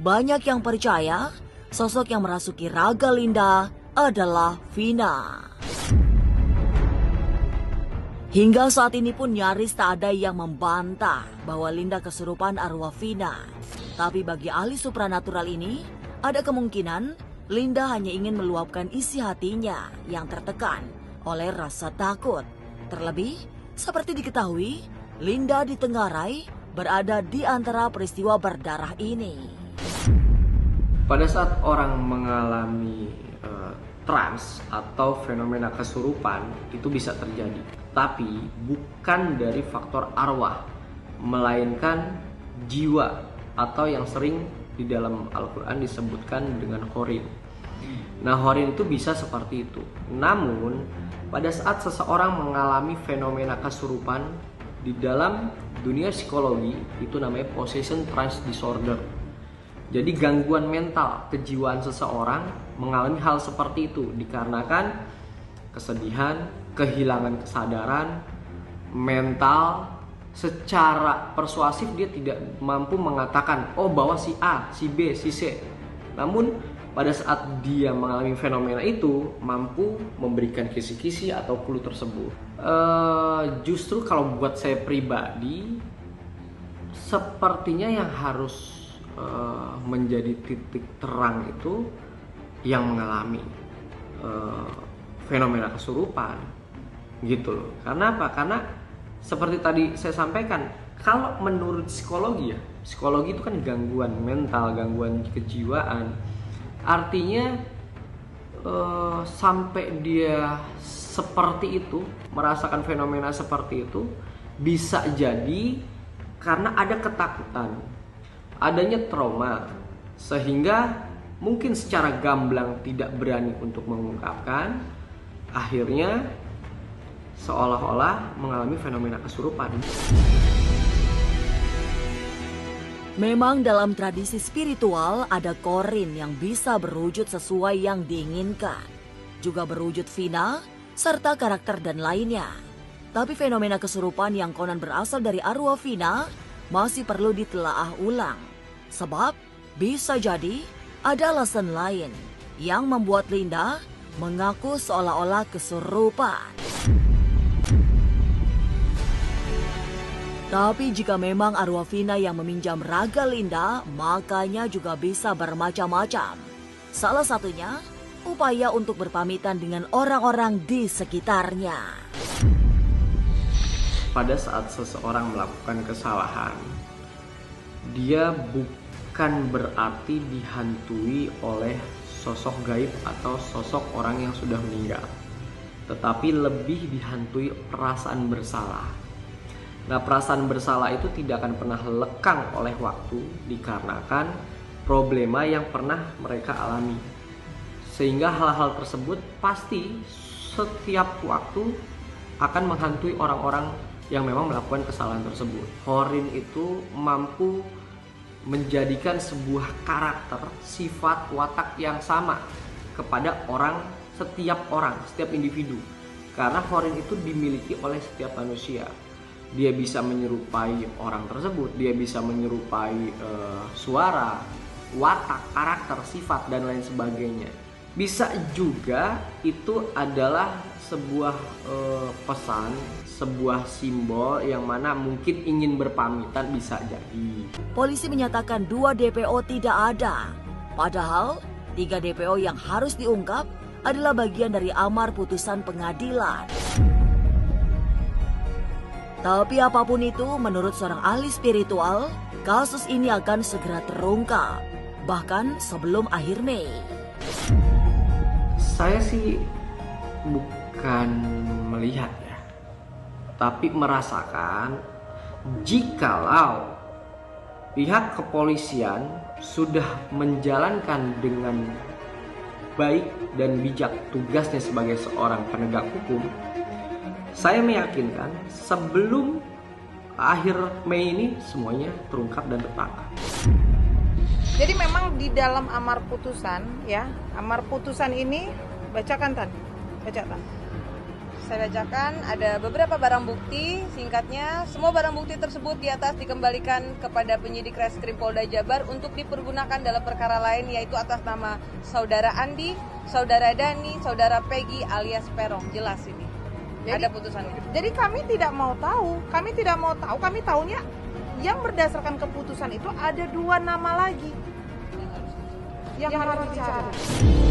banyak yang percaya sosok yang merasuki raga Linda adalah Vina. Hingga saat ini pun nyaris tak ada yang membantah bahwa Linda kesurupan arwah Vina. Tapi bagi ahli supranatural ini, ada kemungkinan Linda hanya ingin meluapkan isi hatinya yang tertekan oleh rasa takut. Terlebih, seperti diketahui, Linda ditengarai berada di antara peristiwa berdarah ini. Pada saat orang mengalami trans atau fenomena kesurupan, itu bisa terjadi. Tapi bukan dari faktor arwah, melainkan jiwa atau yang sering di dalam Al-Quran disebutkan dengan horin. Nah, horin itu bisa seperti itu. Namun, pada saat seseorang mengalami fenomena kesurupan, di dalam dunia psikologi itu namanya possession trance disorder. Jadi gangguan mental kejiwaan seseorang mengalami hal seperti itu dikarenakan kesedihan, kehilangan kesadaran, mental, secara persuasif dia tidak mampu mengatakan bahwa si A, si B, si C. Namun pada saat dia mengalami fenomena itu mampu memberikan kisi-kisi atau clue tersebut. Justru kalau buat saya pribadi, sepertinya yang harus menjadi titik terang itu yang mengalami fenomena kesurupan gitu loh. Karena apa? Karena seperti tadi saya sampaikan, kalau menurut psikologi ya, psikologi itu kan gangguan mental, gangguan kejiwaan. Artinya sampai dia seperti itu, merasakan fenomena seperti itu, bisa jadi karena ada ketakutan, adanya trauma, sehingga mungkin secara gamblang tidak berani untuk mengungkapkan, akhirnya seolah-olah mengalami fenomena kesurupan. Memang dalam tradisi spiritual ada korin yang bisa berwujud sesuai yang diinginkan. Juga berwujud Vina, serta karakter dan lainnya. Tapi fenomena kesurupan yang konon berasal dari arwah Vina masih perlu ditelaah ulang. Sebab bisa jadi ada alasan lain yang membuat Linda mengaku seolah-olah kesurupan. Tapi jika memang arwah Vina yang meminjam raga Linda, makanya juga bisa bermacam-macam. Salah satunya, upaya untuk berpamitan dengan orang-orang di sekitarnya. Pada saat seseorang melakukan kesalahan, dia bukan berarti dihantui oleh sosok gaib atau sosok orang yang sudah meninggal, tetapi lebih dihantui perasaan bersalah. Nah, perasaan bersalah itu tidak akan pernah lekang oleh waktu dikarenakan problema yang pernah mereka alami. Sehingga hal-hal tersebut pasti setiap waktu akan menghantui orang-orang yang memang melakukan kesalahan tersebut. Horin itu mampu menjadikan sebuah karakter, sifat, watak yang sama kepada setiap individu. Karena horin itu dimiliki oleh setiap manusia. Dia bisa menyerupai orang tersebut, dia bisa menyerupai suara, watak, karakter, sifat, dan lain sebagainya. Bisa juga itu adalah sebuah pesan, sebuah simbol yang mana mungkin ingin berpamitan, bisa jadi. Polisi menyatakan 2 DPO tidak ada. Padahal 3 DPO yang harus diungkap adalah bagian dari amar putusan pengadilan. Tapi apapun itu, menurut seorang ahli spiritual, kasus ini akan segera terungkap, bahkan sebelum akhir Mei. Saya sih bukan melihat ya, tapi merasakan jikalau pihak kepolisian sudah menjalankan dengan baik dan bijak tugasnya sebagai seorang penegak hukum, saya meyakinkan sebelum akhir Mei ini semuanya terungkap dan tertangkap. Jadi memang di dalam amar putusan ya, amar putusan ini bacakan Tan. Baca Tan. saya bacakan ada beberapa barang bukti. Singkatnya, semua barang bukti tersebut di atas dikembalikan kepada penyidik Reskrim Polda Jabar untuk dipergunakan dalam perkara lain, yaitu atas nama Saudara Andi, Saudara Dani, Saudara Peggy alias Peron. Jelas ini. Ada putusannya. Jadi kami tidak mau tahu, kami tahunya yang berdasarkan keputusan itu ada 2 nama lagi yang harus dicari.